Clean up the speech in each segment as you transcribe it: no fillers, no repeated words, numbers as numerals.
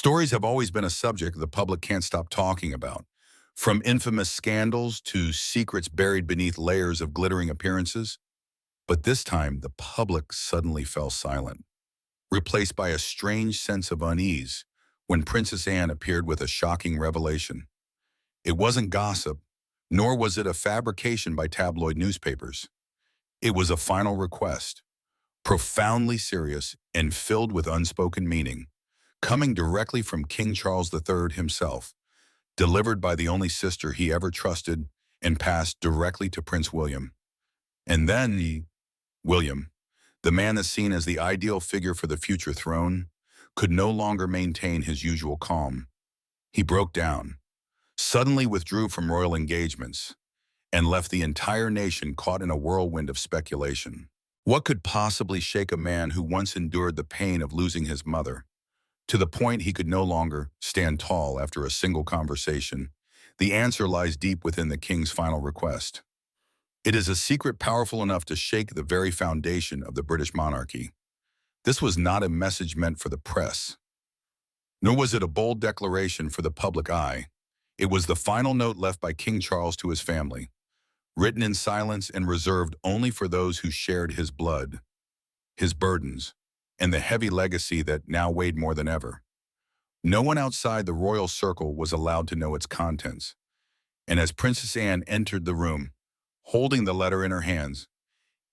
Stories have always been a subject the public can't stop talking about. From infamous scandals to secrets buried beneath layers of glittering appearances. But this time, the public suddenly fell silent, replaced by a strange sense of unease when Princess Anne appeared with a shocking revelation. It wasn't gossip, nor was it a fabrication by tabloid newspapers. It was a final request, profoundly serious and filled with unspoken meaning, coming directly from King Charles III himself, delivered by the only sister he ever trusted and passed directly to Prince William. And then William, the man that's seen as the ideal figure for the future throne, could no longer maintain his usual calm. He broke down, suddenly withdrew from royal engagements, and left the entire nation caught in a whirlwind of speculation. What could possibly shake a man who once endured the pain of losing his mother, to the point he could no longer stand tall after a single conversation? The answer lies deep within the king's final request. It is a secret powerful enough to shake the very foundation of the British monarchy. This was not a message meant for the press, nor was it a bold declaration for the public eye. It was the final note left by King Charles to his family, written in silence and reserved only for those who shared his blood, his burdens, and the heavy legacy that now weighed more than ever. No one outside the royal circle was allowed to know its contents, and as Princess Anne entered the room, holding the letter in her hands,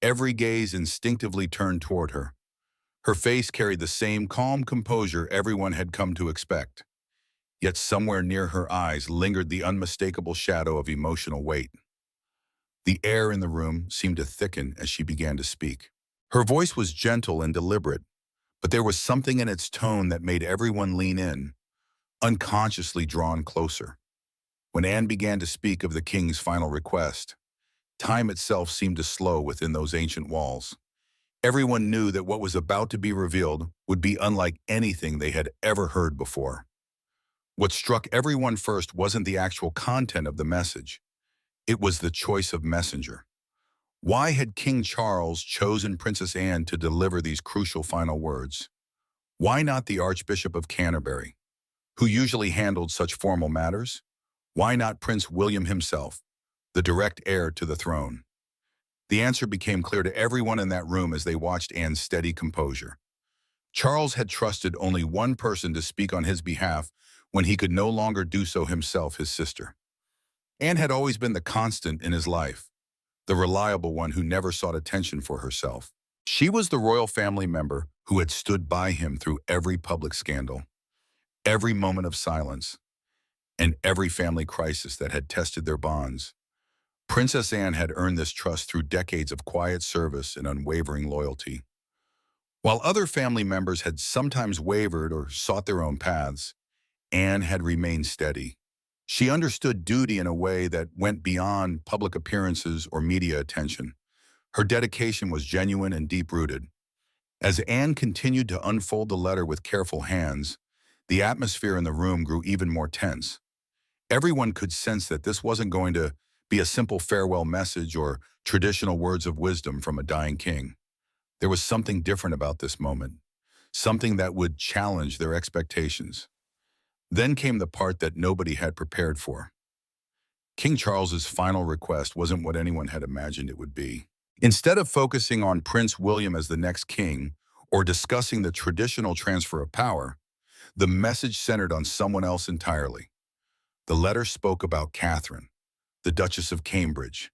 every gaze instinctively turned toward her. Her face carried the same calm composure everyone had come to expect, yet somewhere near her eyes lingered the unmistakable shadow of emotional weight. The air in the room seemed to thicken as she began to speak. Her voice was gentle and deliberate, but there was something in its tone that made everyone lean in, unconsciously drawn closer. When Anne began to speak of the king's final request, time itself seemed to slow within those ancient walls. Everyone knew that what was about to be revealed would be unlike anything they had ever heard before. What struck everyone first wasn't the actual content of the message. It was the choice of messenger. Why had King Charles chosen Princess Anne to deliver these crucial final words? Why not the Archbishop of Canterbury, who usually handled such formal matters? Why not Prince William himself, the direct heir to the throne? The answer became clear to everyone in that room as they watched Anne's steady composure. Charles had trusted only one person to speak on his behalf when he could no longer do so himself, his sister. Anne had always been the constant in his life, the reliable one who never sought attention for herself. She was the royal family member who had stood by him through every public scandal, every moment of silence, and every family crisis that had tested their bonds. Princess Anne had earned this trust through decades of quiet service and unwavering loyalty. While other family members had sometimes wavered or sought their own paths, Anne had remained steady. She understood duty in a way that went beyond public appearances or media attention. Her dedication was genuine and deep-rooted. As Anne continued to unfold the letter with careful hands, the atmosphere in the room grew even more tense. Everyone could sense that this wasn't going to be a simple farewell message or traditional words of wisdom from a dying king. There was something different about this moment, something that would challenge their expectations. Then came the part that nobody had prepared for. King Charles's final request wasn't what anyone had imagined it would be. Instead of focusing on Prince William as the next king or discussing the traditional transfer of power, the message centered on someone else entirely. The letter spoke about Catherine, the Duchess of Cambridge,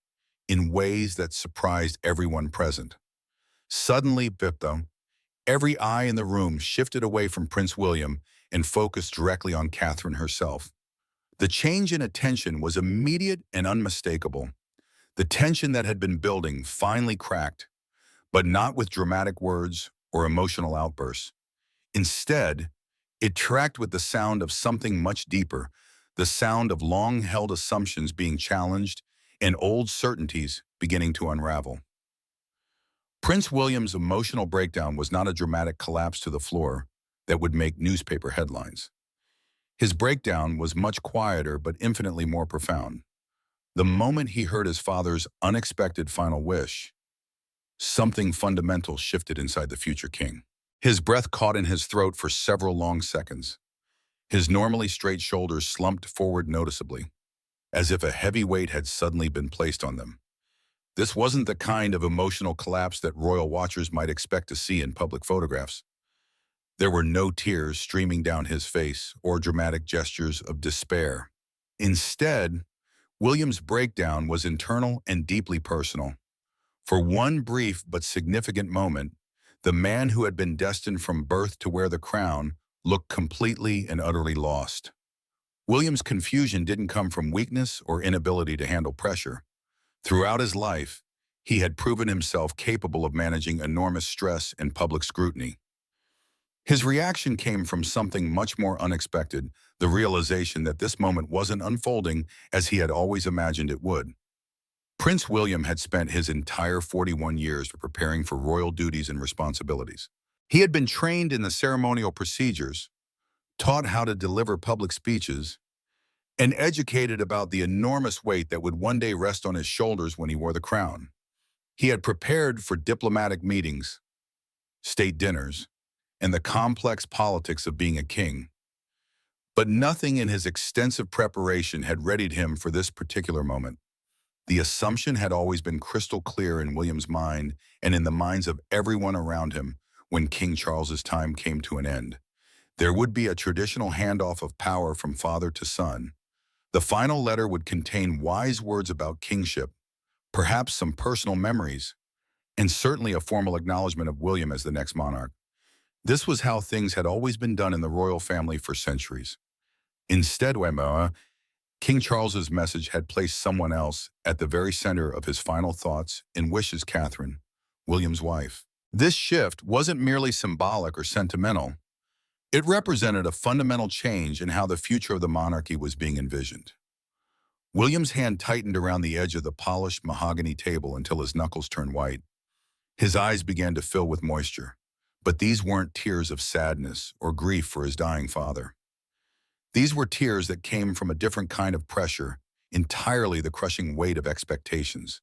in ways that surprised everyone present. Suddenly, every eye in the room shifted away from Prince William and focused directly on Catherine herself. The change in attention was immediate and unmistakable. The tension that had been building finally cracked, but not with dramatic words or emotional outbursts. Instead, it tracked with the sound of something much deeper, the sound of long-held assumptions being challenged and old certainties beginning to unravel. Prince William's emotional breakdown was not a dramatic collapse to the floor that would make newspaper headlines. His breakdown was much quieter but infinitely more profound. The moment he heard his father's unexpected final wish, something fundamental shifted inside the future king. His breath caught in his throat for several long seconds. His normally straight shoulders slumped forward noticeably, as if a heavy weight had suddenly been placed on them. This wasn't the kind of emotional collapse that royal watchers might expect to see in public photographs. There were no tears streaming down his face or dramatic gestures of despair. Instead, William's breakdown was internal and deeply personal. For one brief but significant moment, the man who had been destined from birth to wear the crown looked completely and utterly lost. William's confusion didn't come from weakness or inability to handle pressure. Throughout his life, he had proven himself capable of managing enormous stress and public scrutiny. His reaction came from something much more unexpected, the realization that this moment wasn't unfolding as he had always imagined it would. Prince William had spent his entire 41 years preparing for royal duties and responsibilities. He had been trained in the ceremonial procedures, taught how to deliver public speeches, and educated about the enormous weight that would one day rest on his shoulders when he wore the crown. He had prepared for diplomatic meetings, state dinners, and the complex politics of being a king. But nothing in his extensive preparation had readied him for this particular moment. The assumption had always been crystal clear in William's mind and in the minds of everyone around him when King Charles's time came to an end. There would be a traditional handoff of power from father to son. The final letter would contain wise words about kingship, perhaps some personal memories, and certainly a formal acknowledgement of William as the next monarch. This was how things had always been done in the royal family for centuries. Instead, King Charles's message had placed someone else at the very center of his final thoughts and wishes, Catherine, William's wife. This shift wasn't merely symbolic or sentimental. It represented a fundamental change in how the future of the monarchy was being envisioned. William's hand tightened around the edge of the polished mahogany table until his knuckles turned white. His eyes began to fill with moisture, but these weren't tears of sadness or grief for his dying father. These were tears that came from a different kind of pressure, entirely the crushing weight of expectations,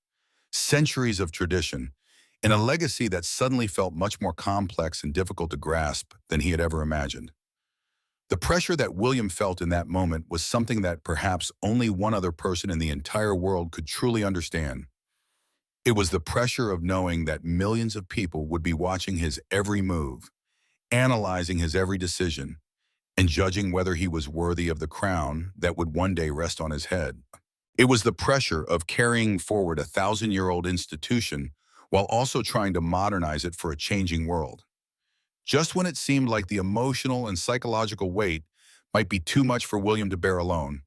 centuries of tradition, and a legacy that suddenly felt much more complex and difficult to grasp than he had ever imagined. The pressure that William felt in that moment was something that perhaps only one other person in the entire world could truly understand. It was the pressure of knowing that millions of people would be watching his every move, analyzing his every decision, and judging whether he was worthy of the crown that would one day rest on his head. It was the pressure of carrying forward a thousand-year-old institution while also trying to modernize it for a changing world. Just when it seemed like the emotional and psychological weight might be too much for William to bear alone,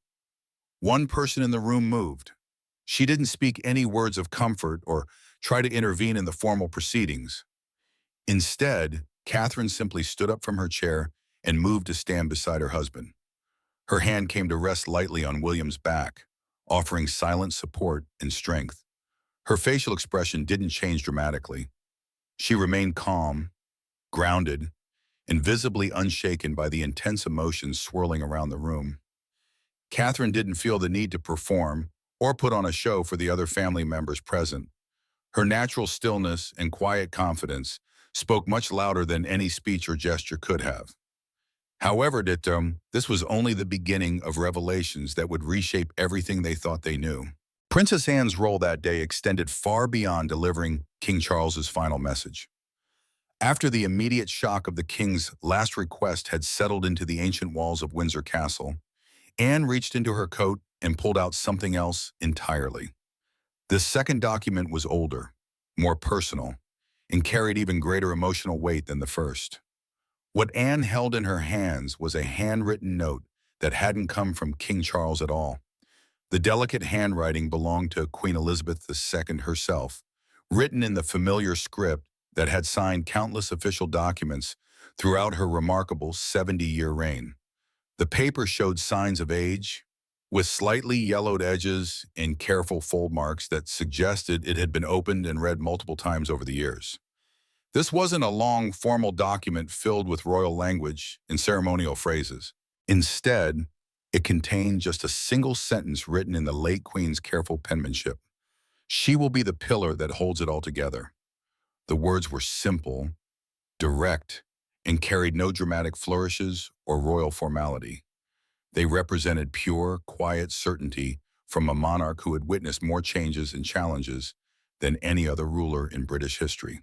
one person in the room moved. She didn't speak any words of comfort or try to intervene in the formal proceedings. Instead, Catherine simply stood up from her chair and moved to stand beside her husband. Her hand came to rest lightly on William's back, offering silent support and strength. Her facial expression didn't change dramatically. She remained calm, grounded, and visibly unshaken by the intense emotions swirling around the room. Catherine didn't feel the need to perform or put on a show for the other family members present. Her natural stillness and quiet confidence spoke much louder than any speech or gesture could have. However, this was only the beginning of revelations that would reshape everything they thought they knew. Princess Anne's role that day extended far beyond delivering King Charles's final message. After the immediate shock of the king's last request had settled into the ancient walls of Windsor Castle, Anne reached into her coat and pulled out something else entirely. This second document was older, more personal, and carried even greater emotional weight than the first. What Anne held in her hands was a handwritten note that hadn't come from King Charles at all. The delicate handwriting belonged to Queen Elizabeth II herself, written in the familiar script that had signed countless official documents throughout her remarkable 70-year reign. The paper showed signs of age, with slightly yellowed edges and careful fold marks that suggested it had been opened and read multiple times over the years. This wasn't a long, formal document filled with royal language and ceremonial phrases. Instead, it contained just a single sentence written in the late Queen's careful penmanship. "She will be the pillar that holds it all together." The words were simple, direct, and carried no dramatic flourishes or royal formality. They represented pure, quiet certainty from a monarch who had witnessed more changes and challenges than any other ruler in British history.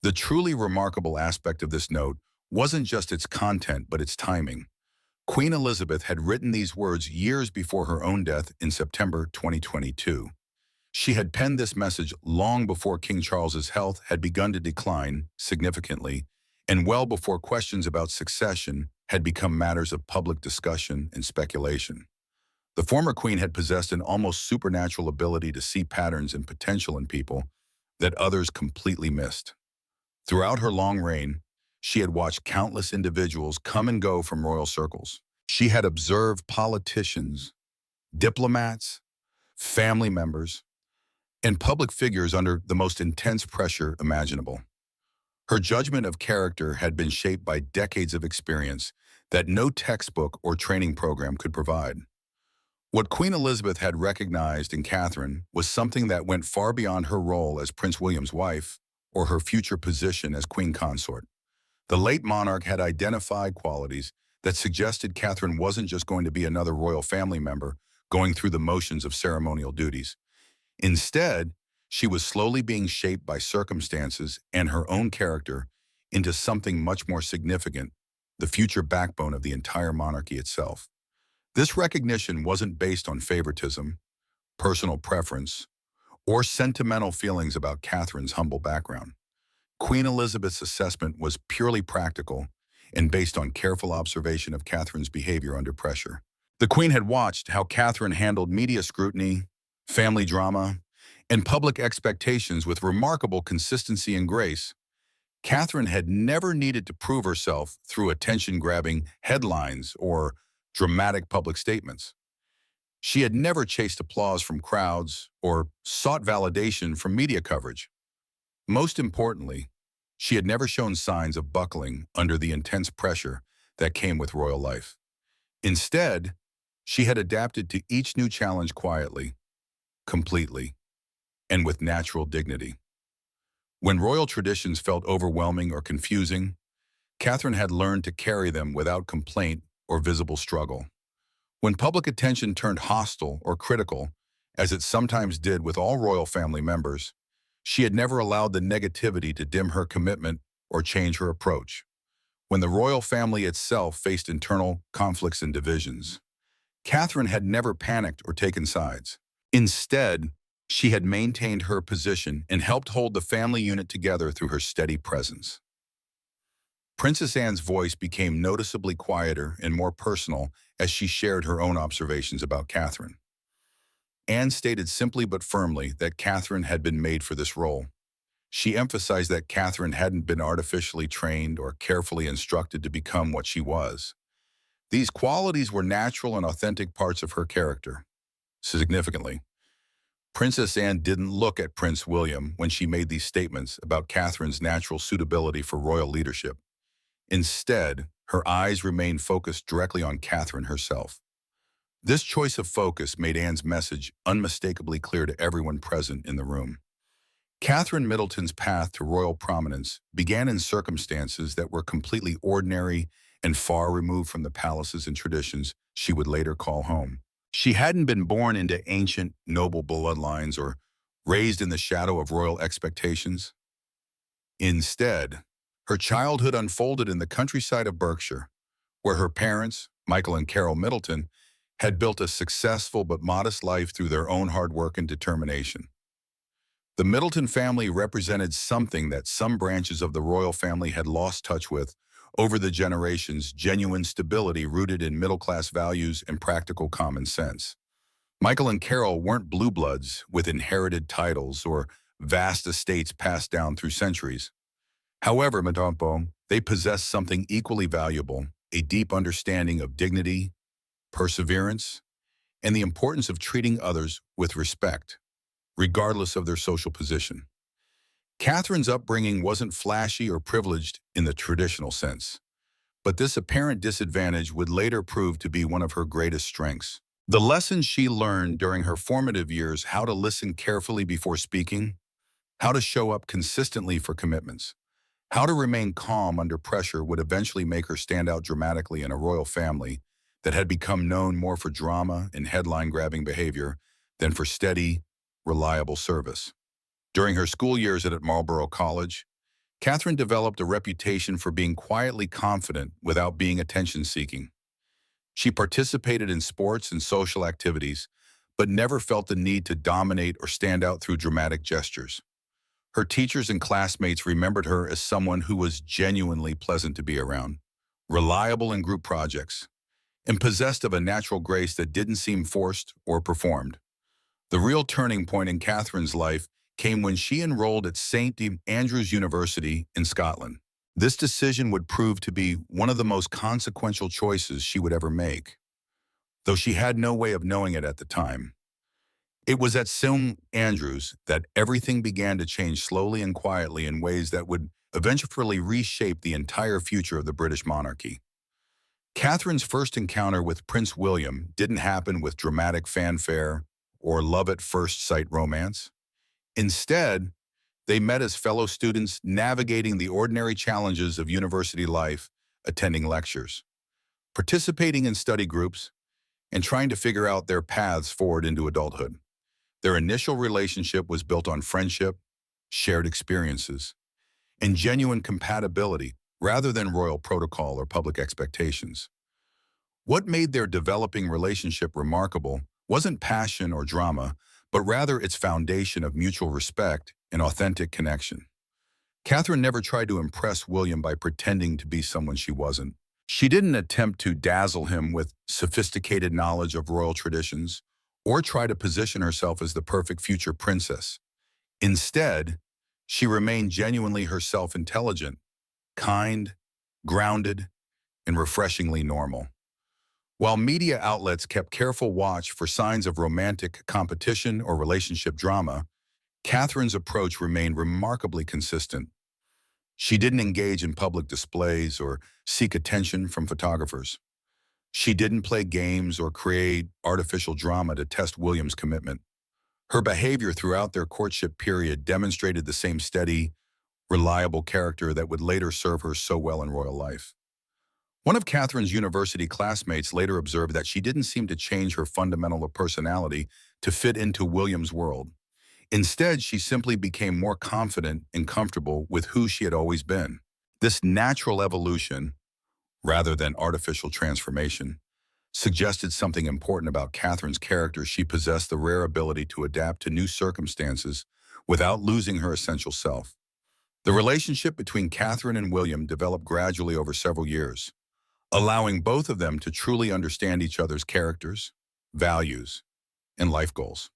The truly remarkable aspect of this note wasn't just its content, but its timing. Queen Elizabeth had written these words years before her own death in September 2022. She had penned this message long before King Charles's health had begun to decline significantly, and well before questions about succession had become matters of public discussion and speculation. The former queen had possessed an almost supernatural ability to see patterns and potential in people that others completely missed. Throughout her long reign, she had watched countless individuals come and go from royal circles. She had observed politicians, diplomats, family members, and public figures under the most intense pressure imaginable. Her judgment of character had been shaped by decades of experience that no textbook or training program could provide. What Queen Elizabeth had recognized in Catherine was something that went far beyond her role as Prince William's wife or her future position as queen consort. The late monarch had identified qualities that suggested Catherine wasn't just going to be another royal family member going through the motions of ceremonial duties. Instead, she was slowly being shaped by circumstances and her own character into something much more significant, the future backbone of the entire monarchy itself. This recognition wasn't based on favoritism, personal preference, or sentimental feelings about Catherine's humble background. Queen Elizabeth's assessment was purely practical and based on careful observation of Catherine's behavior under pressure. The Queen had watched how Catherine handled media scrutiny, family drama, and public expectations with remarkable consistency and grace. Catherine had never needed to prove herself through attention-grabbing headlines or dramatic public statements. She had never chased applause from crowds or sought validation from media coverage. Most importantly, she had never shown signs of buckling under the intense pressure that came with royal life. Instead, she had adapted to each new challenge quietly, completely, and with natural dignity. When royal traditions felt overwhelming or confusing, Catherine had learned to carry them without complaint or visible struggle. When public attention turned hostile or critical, as it sometimes did with all royal family members, she had never allowed the negativity to dim her commitment or change her approach. When the royal family itself faced internal conflicts and divisions, Catherine had never panicked or taken sides. Instead, she had maintained her position and helped hold the family unit together through her steady presence. Princess Anne's voice became noticeably quieter and more personal as she shared her own observations about Catherine. Anne stated simply but firmly that Catherine had been made for this role. She emphasized that Catherine hadn't been artificially trained or carefully instructed to become what she was. These qualities were natural and authentic parts of her character. Significantly, Princess Anne didn't look at Prince William when she made these statements about Catherine's natural suitability for royal leadership. Instead, her eyes remained focused directly on Catherine herself. This choice of focus made Anne's message unmistakably clear to everyone present in the room. Catherine Middleton's path to royal prominence began in circumstances that were completely ordinary and far removed from the palaces and traditions she would later call home. She hadn't been born into ancient, noble bloodlines or raised in the shadow of royal expectations. Instead, her childhood unfolded in the countryside of Berkshire, where her parents, Michael and Carol Middleton, had built a successful but modest life through their own hard work and determination. The Middleton family represented something that some branches of the royal family had lost touch with over the generations: genuine stability rooted in middle-class values and practical common sense. Michael and Carol weren't blue bloods with inherited titles or vast estates passed down through centuries. However, they possessed something equally valuable: a deep understanding of dignity, perseverance, and the importance of treating others with respect, regardless of their social position. Catherine's upbringing wasn't flashy or privileged in the traditional sense, but this apparent disadvantage would later prove to be one of her greatest strengths. The lessons she learned during her formative years: how to listen carefully before speaking, how to show up consistently for commitments, how to remain calm under pressure, would eventually make her stand out dramatically in a royal family that had become known more for drama and headline-grabbing behavior than for steady, reliable service. During her school years at Marlborough College, Catherine developed a reputation for being quietly confident without being attention-seeking. She participated in sports and social activities, but never felt the need to dominate or stand out through dramatic gestures. Her teachers and classmates remembered her as someone who was genuinely pleasant to be around, reliable in group projects, and possessed of a natural grace that didn't seem forced or performed. The real turning point in Catherine's life came when she enrolled at St. Andrews University in Scotland. This decision would prove to be one of the most consequential choices she would ever make, though she had no way of knowing it at the time. It was at St. Andrews that everything began to change slowly and quietly in ways that would eventually reshape the entire future of the British monarchy. Catherine's first encounter with Prince William didn't happen with dramatic fanfare or love-at-first-sight romance. Instead, they met as fellow students navigating the ordinary challenges of university life, attending lectures, participating in study groups, and trying to figure out their paths forward into adulthood. Their initial relationship was built on friendship, shared experiences, and genuine compatibility rather than royal protocol or public expectations. What made their developing relationship remarkable wasn't passion or drama, but rather its foundation of mutual respect and authentic connection. Catherine never tried to impress William by pretending to be someone she wasn't. She didn't attempt to dazzle him with sophisticated knowledge of royal traditions or try to position herself as the perfect future princess. Instead, she remained genuinely herself, intelligent, kind, grounded, and refreshingly normal. While media outlets kept careful watch for signs of romantic competition or relationship drama, Catherine's approach remained remarkably consistent. She didn't engage in public displays or seek attention from photographers. She didn't play games or create artificial drama to test William's commitment. Her behavior throughout their courtship period demonstrated the same steady, reliable character that would later serve her so well in royal life. One of Catherine's university classmates later observed that she didn't seem to change her fundamental personality to fit into William's world. Instead, she simply became more confident and comfortable with who she had always been. This natural evolution, rather than artificial transformation, suggested something important about Catherine's character. She possessed the rare ability to adapt to new circumstances without losing her essential self. The relationship between Catherine and William developed gradually over several years, allowing both of them to truly understand each other's characters, values, and life goals.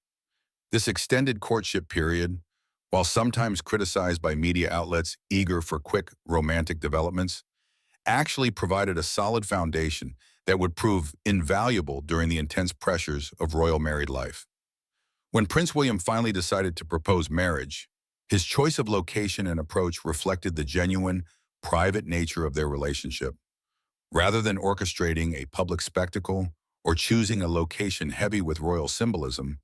This extended courtship period, while sometimes criticized by media outlets eager for quick romantic developments, actually provided a solid foundation that would prove invaluable during the intense pressures of royal married life. When Prince William finally decided to propose marriage, his choice of location and approach reflected the genuine, private nature of their relationship. Rather than orchestrating a public spectacle or choosing a location heavy with royal symbolism,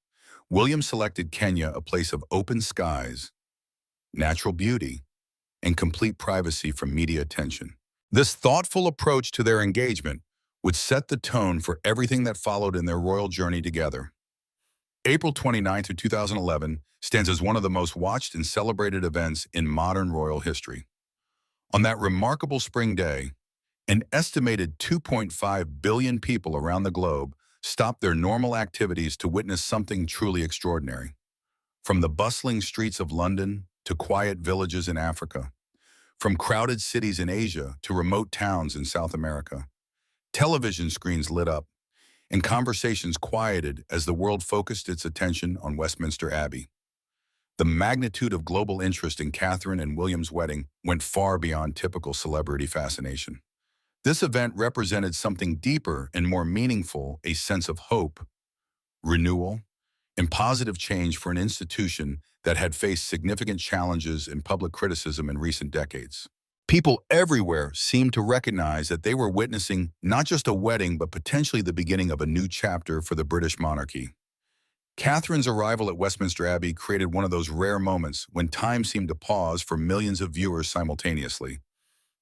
William selected Kenya, a place of open skies, natural beauty, and complete privacy from media attention. This thoughtful approach to their engagement would set the tone for everything that followed in their royal journey together. April 29th of 2011 stands as one of the most watched and celebrated events in modern royal history. On that remarkable spring day, an estimated 2.5 billion people around the globe stopped their normal activities to witness something truly extraordinary. From the bustling streets of London to quiet villages in Africa, from crowded cities in Asia to remote towns in South America, television screens lit up and conversations quieted as the world focused its attention on Westminster Abbey. The magnitude of global interest in Catherine and William's wedding went far beyond typical celebrity fascination. This event represented something deeper and more meaningful, a sense of hope, renewal, and positive change for an institution that had faced significant challenges and public criticism in recent decades. People everywhere seemed to recognize that they were witnessing not just a wedding, but potentially the beginning of a new chapter for the British monarchy. Catherine's arrival at Westminster Abbey created one of those rare moments when time seemed to pause for millions of viewers simultaneously.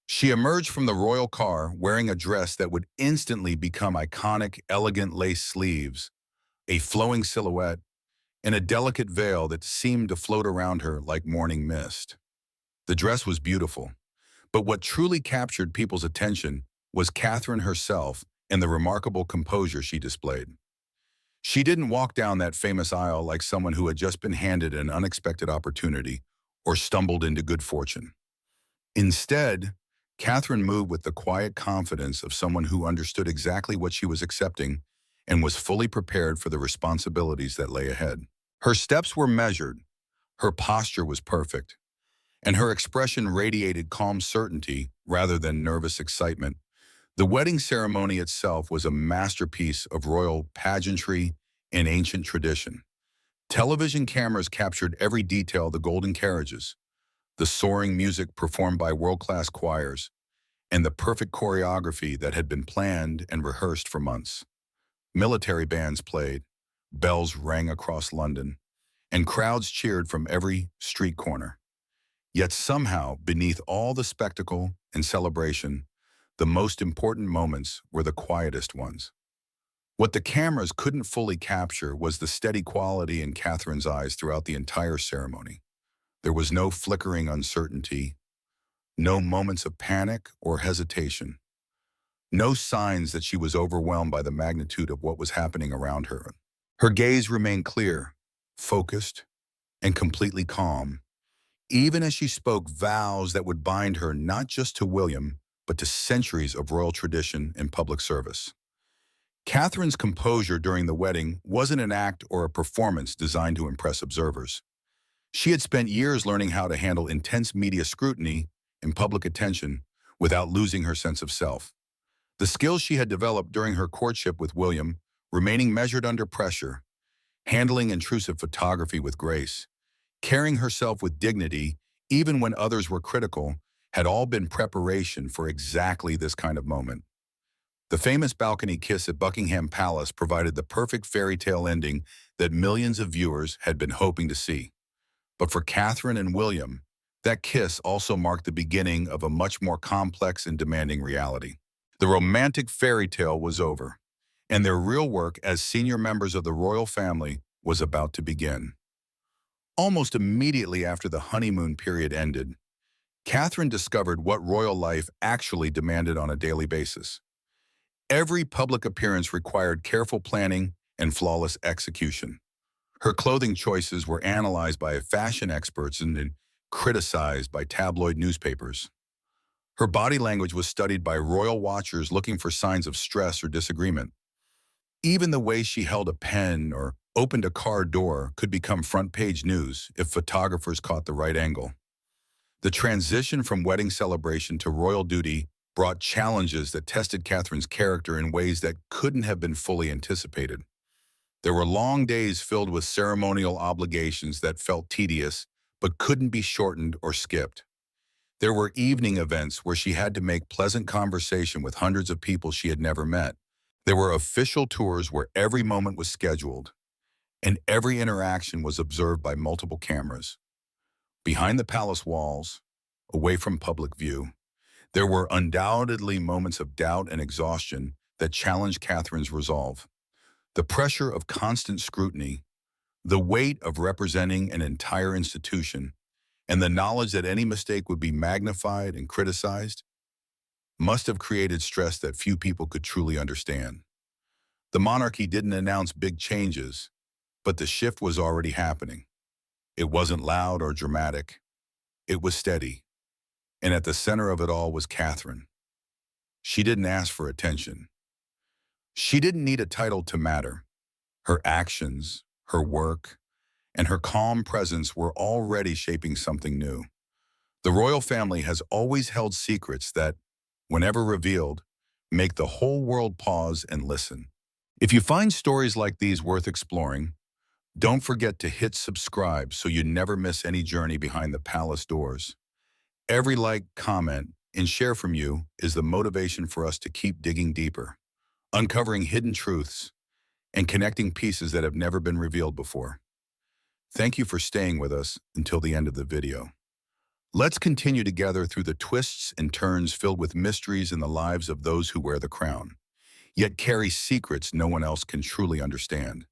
She emerged from the royal car wearing a dress that would instantly become iconic, elegant lace sleeves, a flowing silhouette, and a delicate veil that seemed to float around her like morning mist. The dress was beautiful, but what truly captured people's attention was Catherine herself and the remarkable composure she displayed. She didn't walk down that famous aisle like someone who had just been handed an unexpected opportunity or stumbled into good fortune. Instead, Catherine moved with the quiet confidence of someone who understood exactly what she was accepting and was fully prepared for the responsibilities that lay ahead. Her steps were measured, her posture was perfect, and her expression radiated calm certainty rather than nervous excitement. The wedding ceremony itself was a masterpiece of royal pageantry and ancient tradition. Television cameras captured every detail: the golden carriages, the soaring music performed by world-class choirs, and the perfect choreography that had been planned and rehearsed for months. Military bands played, bells rang across London, and crowds cheered from every street corner. Yet somehow, beneath all the spectacle and celebration, the most important moments were the quietest ones. What the cameras couldn't fully capture was the steady quality in Catherine's eyes throughout the entire ceremony. There was no flickering uncertainty, no moments of panic or hesitation, no signs that she was overwhelmed by the magnitude of what was happening around her. Her gaze remained clear, focused, and completely calm, even as she spoke vows that would bind her not just to William, but to centuries of royal tradition and public service. Catherine's composure during the wedding wasn't an act or a performance designed to impress observers. She had spent years learning how to handle intense media scrutiny and public attention without losing her sense of self. The skills she had developed during her courtship with William, remaining measured under pressure, handling intrusive photography with grace, carrying herself with dignity even when others were critical, had all been preparation for exactly this kind of moment. The famous balcony kiss at Buckingham Palace provided the perfect fairy tale ending that millions of viewers had been hoping to see. But for Catherine and William, that kiss also marked the beginning of a much more complex and demanding reality. The romantic fairy tale was over, and their real work as senior members of the royal family was about to begin. Almost immediately after the honeymoon period ended, Catherine discovered what royal life actually demanded on a daily basis. Every public appearance required careful planning and flawless execution. Her clothing choices were analyzed by fashion experts and then criticized by tabloid newspapers. Her body language was studied by royal watchers looking for signs of stress or disagreement. Even the way she held a pen or opened a car door could become front-page news if photographers caught the right angle. The transition from wedding celebration to royal duty brought challenges that tested Catherine's character in ways that couldn't have been fully anticipated. There were long days filled with ceremonial obligations that felt tedious but couldn't be shortened or skipped. There were evening events where she had to make pleasant conversation with hundreds of people she had never met. There were official tours where every moment was scheduled, and every interaction was observed by multiple cameras. Behind the palace walls, away from public view, there were undoubtedly moments of doubt and exhaustion that challenged Catherine's resolve. The pressure of constant scrutiny, the weight of representing an entire institution, and the knowledge that any mistake would be magnified and criticized must have created stress that few people could truly understand. The monarchy didn't announce big changes, but the shift was already happening. It wasn't loud or dramatic. It was steady. And at the center of it all was Catherine. She didn't ask for attention. She didn't need a title to matter. Her actions, her work, and her calm presence were already shaping something new. The royal family has always held secrets that, whenever revealed, make the whole world pause and listen. If you find stories like these worth exploring, don't forget to hit subscribe so you never miss any journey behind the palace doors. Every like, comment, and share from you is the motivation for us to keep digging deeper, uncovering hidden truths, and connecting pieces that have never been revealed before. Thank you for staying with us until the end of the video. Let's continue together through the twists and turns filled with mysteries in the lives of those who wear the crown, yet carry secrets no one else can truly understand.